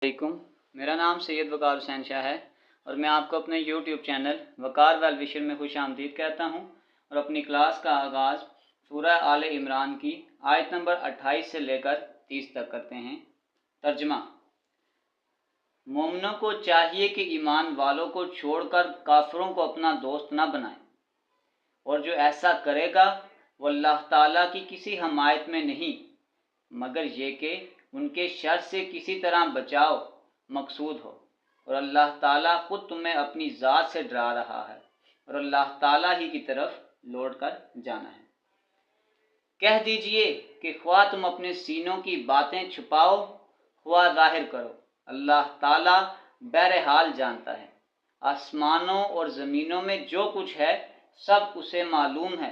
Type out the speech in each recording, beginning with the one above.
वालेकुम, मेरा नाम सैयद वकार हुसैन शाह है और मैं आपको अपने यूट्यूब चैनल वकार वेल विशर में खुश आमदीद कहता हूँ। और अपनी क्लास का आगाज़ सूरह आले इमरान की आयत नंबर 28 से लेकर 30 तक करते हैं। तर्जमा। मोमिनों को चाहिए कि ईमान वालों को छोड़कर काफिरों को अपना दोस्त न बनाए, और जो ऐसा करेगा वो अल्लाह ताला की किसी हमायत में नहीं, मगर ये कि उनके शर से किसी तरह बचाव मकसूद हो। और अल्लाह ताला खुद तुम्हें अपनी ज़ात से डरा रहा है और अल्लाह ताला ही की तरफ लौट कर जाना है। कह दीजिए कि ख्वा तुम अपने सीनों की बातें छुपाओ ख्वा ज़ाहिर करो, अल्लाह ताला बहरहाल जानता है। आसमानों और ज़मीनों में जो कुछ है सब उसे मालूम है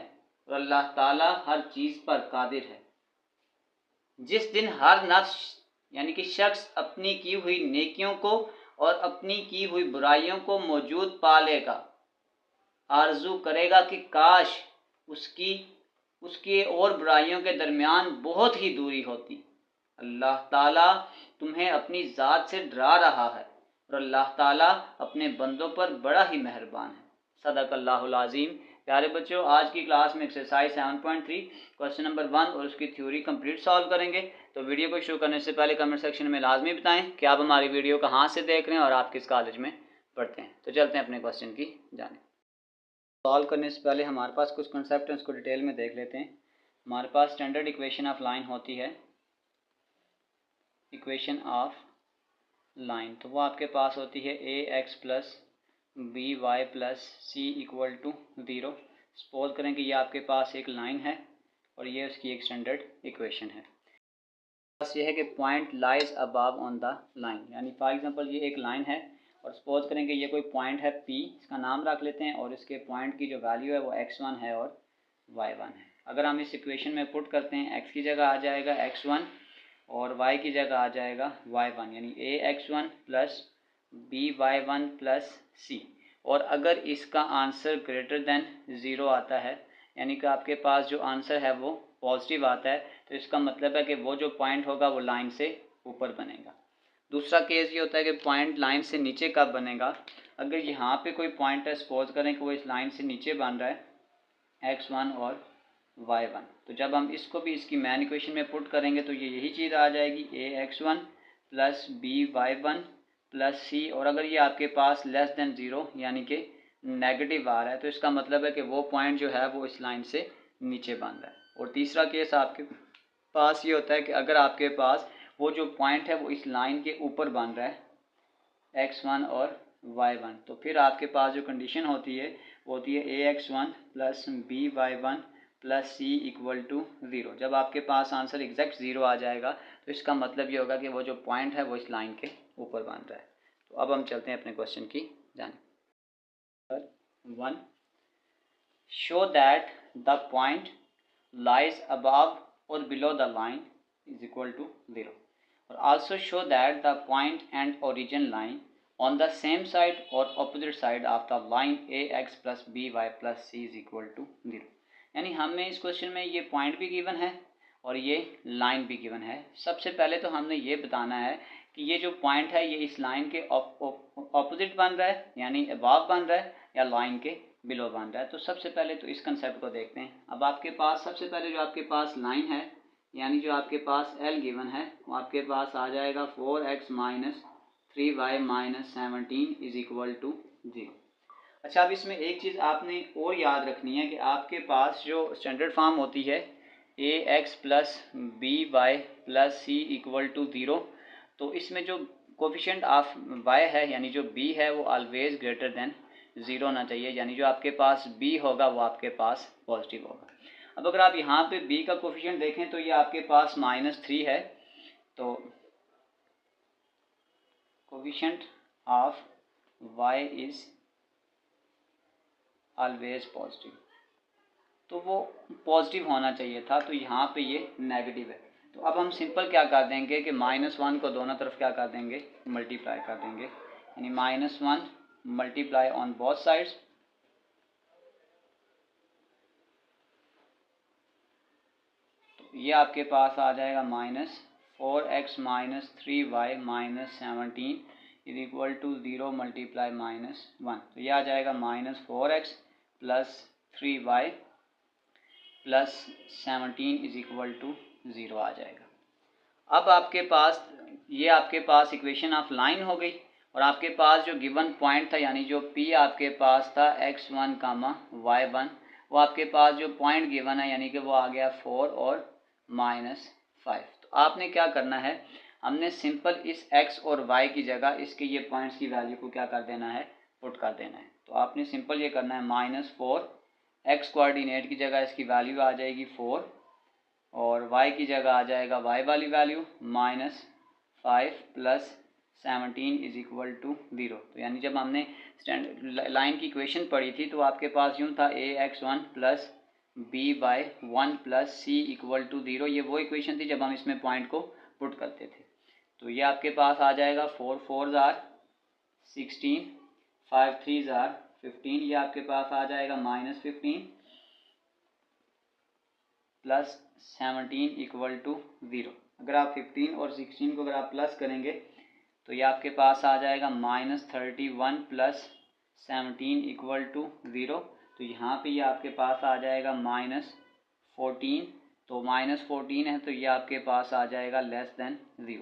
और अल्लाह ताला हर चीज़ पर कादिर है। जिस दिन हर नफ्स यानी कि शख्स अपनी की हुई नेकियों को और अपनी की हुई बुराइयों को मौजूद पा लेगा, आरजू करेगा कि काश उसकी और बुराइयों के दरमियान बहुत ही दूरी होती। अल्लाह ताला तुम्हें अपनी ज़ात से डरा रहा है और अल्लाह ताला अपने बंदों पर बड़ा ही मेहरबान है। सदक़ल्लाहुल अज़ीम। प्यारे बच्चों, आज की क्लास में एक्सरसाइज 7.3 क्वेश्चन नंबर 1 और उसकी थ्योरी कंप्लीट सॉल्व करेंगे। तो वीडियो को शुरू करने से पहले कमेंट सेक्शन में लाजमी बताएं कि आप हमारी वीडियो कहाँ से देख रहे हैं और आप किस कॉलेज में पढ़ते हैं। तो चलते हैं अपने क्वेश्चन की जाने। सॉल्व करने से पहले हमारे पास कुछ कंसेप्ट हैं, उसको डिटेल में देख लेते हैं। हमारे पास स्टैंडर्ड इक्वेशन ऑफ लाइन होती है, इक्वेशन ऑफ लाइन, तो वो आपके पास होती है ax plus B Y plus C equal to 0। Suppose करें कि ये आपके पास एक लाइन है और ये उसकी एक स्टैंडर्ड इक्वेशन है। बस ये है कि point lies above on the line, यानी फॉर एग्जांपल ये एक लाइन है और सपोज करें कि ये कोई पॉइंट है P, इसका नाम रख लेते हैं, और इसके पॉइंट की जो वैल्यू है वो x1 है और y1 है। अगर हम इस इक्वेशन में पुट करते हैं, x की जगह आ जाएगा x1 और y की जगह आ जाएगा y1, यानी ax1 plus by1 plus c। और अगर इसका आंसर ग्रेटर देन 0 आता है, यानी कि आपके पास जो आंसर है वो पॉजिटिव आता है, तो इसका मतलब है कि वो जो पॉइंट होगा वो लाइन से ऊपर बनेगा। दूसरा केस ये होता है कि पॉइंट लाइन से नीचे कब बनेगा। अगर यहाँ पे कोई पॉइंट है, सपोज करें कि वो इस लाइन से नीचे बन रहा है x1 और y1, तो जब हम इसको भी इसकी मेन इक्वेशन में पुट करेंगे तो ये यही चीज़ आ जाएगी ax1 प्लस by1 प्लस सी। और अगर ये आपके पास लेस देन 0 यानी कि नेगेटिव आ रहा है, तो इसका मतलब है कि वो पॉइंट जो है वो इस लाइन से नीचे बन रहा है। और तीसरा केस आपके पास ये होता है कि अगर आपके पास वो जो पॉइंट है वो इस लाइन के ऊपर बन रहा है x1 और y1, तो फिर आपके पास जो कंडीशन होती है वो होती है ax1 plus by1 plus C equal to 0। जब आपके पास आंसर एग्जैक्ट 0 आ जाएगा तो इसका मतलब ये होगा कि वो जो पॉइंट है वो इस लाइन के ऊपर बन रहा है। तो अब हम चलते हैं अपने क्वेश्चन की जाने। 1, show that the point lies above or below the line is equal to 0, और also show that the point and origin line on the same side or opposite side of the line ax plus by plus c is equal to 0। यानी हमें इस question में ये point भी given है और ये लाइन भी गिवन है। सबसे पहले तो हमने ये बताना है कि ये जो पॉइंट है ये इस लाइन के ऑपोजिट बन रहा है, यानी अबव बन रहा है, या लाइन के बिलो बन रहा है। तो सबसे पहले तो इस कंसेप्ट को देखते हैं। अब आपके पास सबसे पहले जो आपके पास लाइन है, यानी जो आपके पास L गिवन है, वो आपके पास आ जाएगा 4x minus 3y minus 17 is equal to 0। अच्छा, अब इसमें एक चीज़ आपने और याद रखनी है कि आपके पास जो स्टैंडर्ड फॉर्म होती है ax plus by plus C equal to 0, तो इसमें जो कोफिशिएंट ऑफ y है यानी जो b है वो ऑलवेज ग्रेटर देन 0 होना चाहिए, यानी जो आपके पास b होगा वो आपके पास पॉजिटिव होगा। अब अगर आप यहाँ पे b का कोफिशिएंट देखें तो ये आपके पास -3 है, तो coefficient of y is always positive, तो वो पॉजिटिव होना चाहिए था, तो यहाँ पे ये नेगेटिव है। तो अब हम सिंपल क्या कर देंगे कि -1 को दोनों तरफ क्या कर देंगे, मल्टीप्लाई कर देंगे, यानी -1 मल्टीप्लाई ऑन बोथ साइड्स, तो ये आपके पास आ जाएगा -5 4x minus 3y minus 17 is equal to 0 multiply minus 1। तो ये आ जाएगा -4x plus 3y plus 17 is equal to 0 आ जाएगा। अब आपके पास ये आपके पास इक्वेशन ऑफ लाइन हो गई और आपके पास जो गिवन पॉइंट था यानी जो P आपके पास था x1 कामा y1, वो आपके पास जो पॉइंट गिवन है यानी कि वो आ गया 4 और -5। तो आपने क्या करना है, हमने सिंपल इस x और y की जगह इसके ये पॉइंट्स की वैल्यू को क्या कर देना है, पुट कर देना है। तो आपने सिंपल ये करना है -4 x कोऑर्डिनेट की जगह इसकी वैल्यू आ जाएगी 4 और y की जगह आ जाएगा y वाली value -5 plus 17 is equal to 0। तो यानी जब हमने लाइन की इक्वेशन पढ़ी थी तो आपके पास यूँ था ax1 plus b/1 plus c equal to 0। ये वो इक्वेशन थी जब हम इसमें पॉइंट को पुट करते थे। तो ये आपके पास आ जाएगा 4 4s are 16, 5 3s are 15, ये आपके पास आ जाएगा -15 प्लस 17 इक्वल टू 0। अगर आप 15 और 16 को अगर आप प्लस करेंगे तो ये आपके पास आ जाएगा -31 प्लस 17 इक्वल टू 0। तो यहाँ पे ये आपके पास आ जाएगा -14। तो -14 है तो ये आपके पास आ जाएगा लेस देन 0।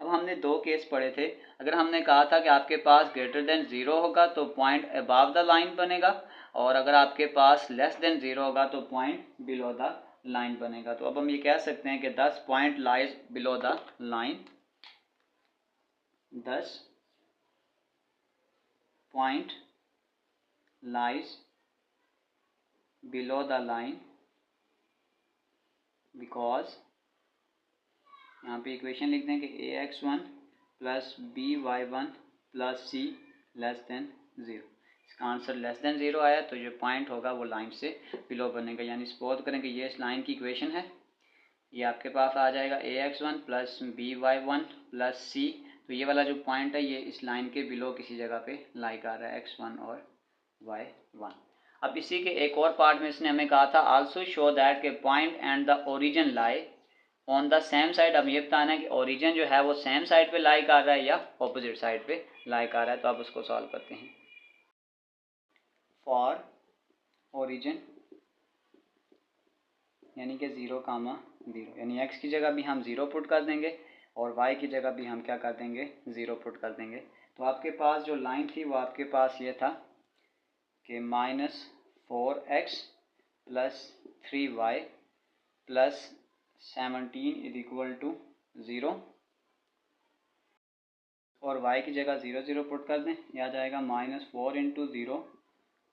अब हमने दो केस पढ़े थे। अगर हमने कहा था कि आपके पास ग्रेटर देन 0 होगा तो पॉइंट अबव द लाइन बनेगा और अगर आपके पास लेस देन 0 होगा तो पॉइंट बिलो द लाइन बनेगा। तो अब हम ये कह सकते हैं कि 10 point lies below the line, 10 point lies below the line because, यहाँ पे इक्वेशन लिखते हैं कि ax1 plus by1 plus c less than 0। इसका आंसर लेस देन 0 आया तो जो पॉइंट होगा वो लाइन से बिलो बनेगा। यानी सपोज करें कि ये इस लाइन की इक्वेशन है, ये आपके पास आ जाएगा ax1 plus by1 plus c। तो ये वाला जो पॉइंट है ये इस लाइन के बिलो किसी जगह पे लाई कर रहा है x1 और y1। अब इसी के एक और पार्ट में इसने हमें कहा था आल्सो शो दैट के point and the origin lie on the same side. अब ये बताना है कि ओरिजिन जो है वो सेम साइड पे लाई कर रहा है या ऑपोजिट साइड पे लाई कर रहा है। तो अब उसको सॉल्व करते हैं। फॉर ओरिजिन यानी कि 0, 0, यानी x की जगह भी हम 0 पुट कर देंगे और y की जगह भी हम क्या कर देंगे, 0 पुट कर देंगे। तो आपके पास जो लाइन थी वो आपके पास ये था कि -4x plus 3y plus 17 is equal to 0 और y की जगह 0 0 पुट कर दें। यह आ जाएगा -4 into 0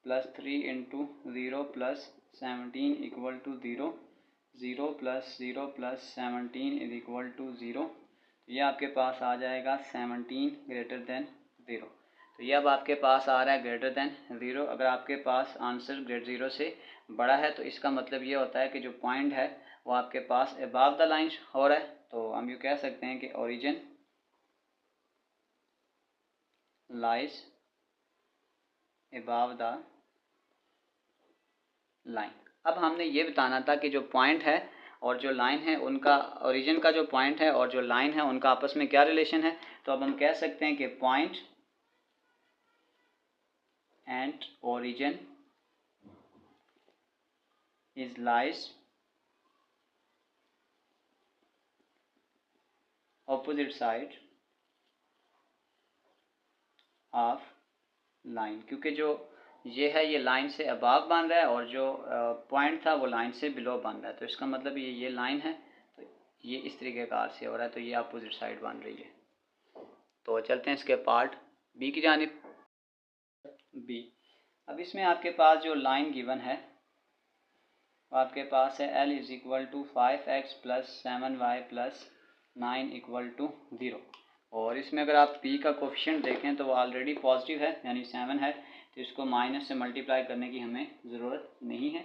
plus 3 into 0 plus 17 equal to 0, 0 plus 0 plus 17 is equal to 0। तो ये आपके पास आ जाएगा 17 ग्रेटर देन 0। तो ये अब आपके पास आ रहा है ग्रेटर देन 0। अगर आपके पास आंसर ग्रेटर 0 से बड़ा है तो इसका मतलब ये होता है कि जो पॉइंट है वो आपके पास अबव द लाइन हो रहा है। तो हम ये कह सकते हैं कि origin lies above the line. अब हमने ये बताना था कि जो पॉइंट है और जो लाइन है उनका, ओरिजिन का जो पॉइंट है और जो लाइन है उनका आपस में क्या रिलेशन है। तो अब हम कह सकते हैं कि point and origin is lies opposite side of line, क्योंकि जो ये है ये लाइन से अबाव बन रहा है और जो पॉइंट था वो लाइन से बिलो बन रहा है। तो इसका मतलब ये लाइन है तो ये इस तरीके कार से हो रहा है तो ये अपोजिट साइड बन रही है। तो चलते हैं इसके पार्ट बी की जानिब। बी, अब इसमें आपके पास जो लाइन गिवन है वो आपके पास है l is equal to 5x plus 7y plus 9 equal to 0 और इसमें अगर आप p का कोफिशिएंट देखें तो वो ऑलरेडी पॉजिटिव है यानी 7 है तो इसको माइनस से मल्टीप्लाई करने की हमें ज़रूरत नहीं है।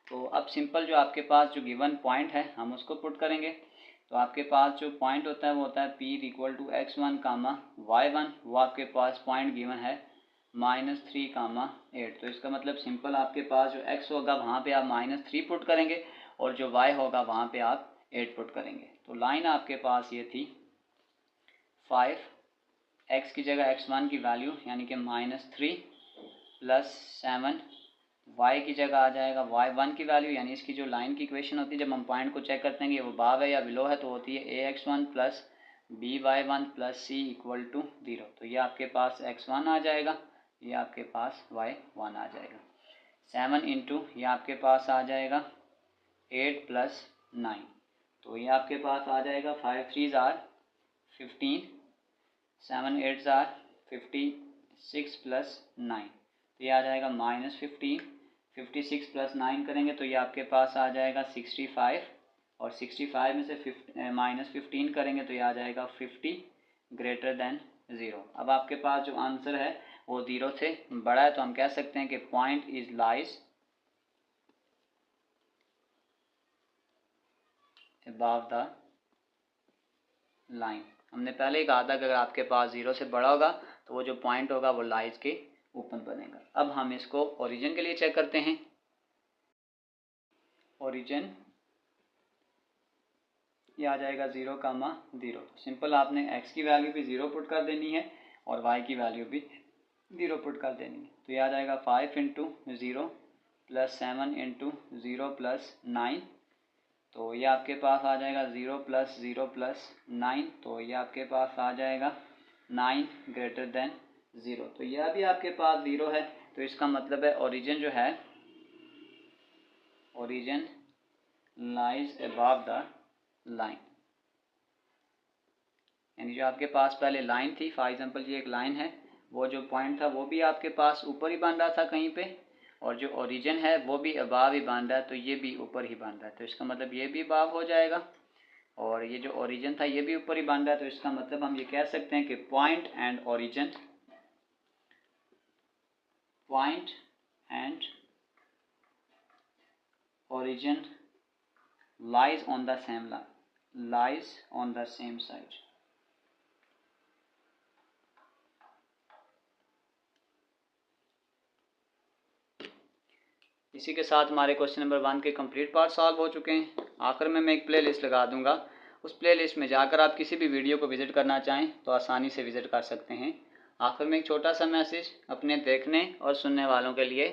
तो अब सिंपल जो आपके पास जो गिवन पॉइंट है हम उसको पुट करेंगे। तो आपके पास जो पॉइंट होता है वो होता है p equal to x1 comma y1, वो आपके पास पॉइंट गिवन है -3 कामा 8। तो इसका मतलब सिंपल आपके पास जो x होगा वहाँ पे आप -3 पुट करेंगे और जो y होगा वहाँ पे आप 8 पुट करेंगे। तो लाइन आपके पास ये थी 5, x की जगह x1 की वैल्यू यानी कि -3 प्लस 7, y की जगह आ जाएगा y1 की वैल्यू, यानी इसकी जो लाइन की इक्वेशन होती है जब हम पॉइंट को चेक करते हैं कि वो अबव है या बिलो है, तो होती है ax1 plus by1 plus c equal to 0। तो ये आपके पास x1 आ जाएगा, ये आपके पास y1 आ जाएगा। 7 इंटू ये आपके पास आ जाएगा 8 प्लस 9, तो ये आपके पास आ जाएगा 5 3 आर 15, 7 8 आर 56 प्लस 9, तो ये आ जाएगा -15। 56 प्लस 9 करेंगे तो ये आपके पास आ जाएगा 65, और 65 में से -15 करेंगे तो ये आ जाएगा 50 ग्रेटर देन 0। अब आपके पास जो आंसर है वो 0 से बड़ा है, तो हम कह सकते हैं कि point is lies above the line. हमने पहले ही कहा था कि अगर आपके पास 0 से बड़ा होगा तो वो जो पॉइंट होगा वो लाइज के ऊपर बनेगा। अब हम इसको ओरिजिन के लिए चेक करते हैं। ओरिजिन ये आ जाएगा 0, सिंपल आपने x की वैल्यू भी 0 पुट कर देनी है और y की वैल्यू भी 0 पुट कर देनी है। तो ये आ जाएगा 5 इंटू 0 प्लस 7 इंटू 0 प्लस 9, तो ये आपके पास आ जाएगा 0 प्लस 0 प्लस 9, तो ये आपके पास आ जाएगा 9 ग्रेटर देन 0। तो यह भी आपके पास 0 है, तो इसका मतलब है ओरिजिन जो है, origin lies above the line, यानी जो आपके पास पहले लाइन थी, फॉर एग्जांपल ये एक लाइन है, वो जो पॉइंट था वो भी आपके पास ऊपर ही बन रहा था कहीं पे, और जो ओरिजिन है वो भी अबव ही बन रहा है, तो ये भी ऊपर ही बन रहा है, तो इसका मतलब ये भी अबव हो जाएगा, और ये जो ओरिजिन था ये भी ऊपर ही बन रहा है, तो इसका मतलब हम ये कह सकते हैं कि point and origin, point and origin lies on the same line, lies on the same side। इसी के साथ हमारे क्वेश्चन नंबर 1 के कंप्लीट पार्ट सॉल्व हो चुके हैं। आखिर में मैं एक प्ले लिस्ट लगा दूंगा, उस प्ले लिस्ट में जाकर आप किसी भी वीडियो को विजिट करना चाहें तो आसानी से विजिट कर सकते हैं। आखिर में एक छोटा सा मैसेज अपने देखने और सुनने वालों के लिए।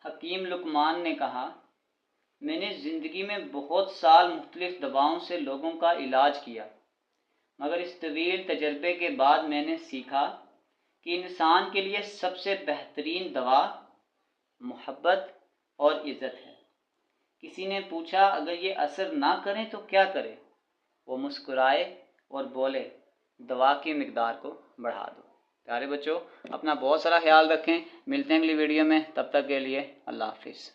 हकीम लुकमान ने कहा, मैंने ज़िंदगी में बहुत साल मुख्तलिफ दवाओं से लोगों का इलाज किया, मगर इस तवील तजर्बे के बाद मैंने सीखा कि इंसान के लिए सबसे बेहतरीन दवा मोहब्बत और इज़्ज़त है। किसी ने पूछा, अगर ये असर ना करें तो क्या करें? वो मुस्कुराए और बोले, दवा की मिकदार को बढ़ा दो। प्यारे बच्चों, अपना बहुत सारा ख्याल रखें। मिलते हैं अगली वीडियो में, तब तक के लिए अल्लाह हाफिज़।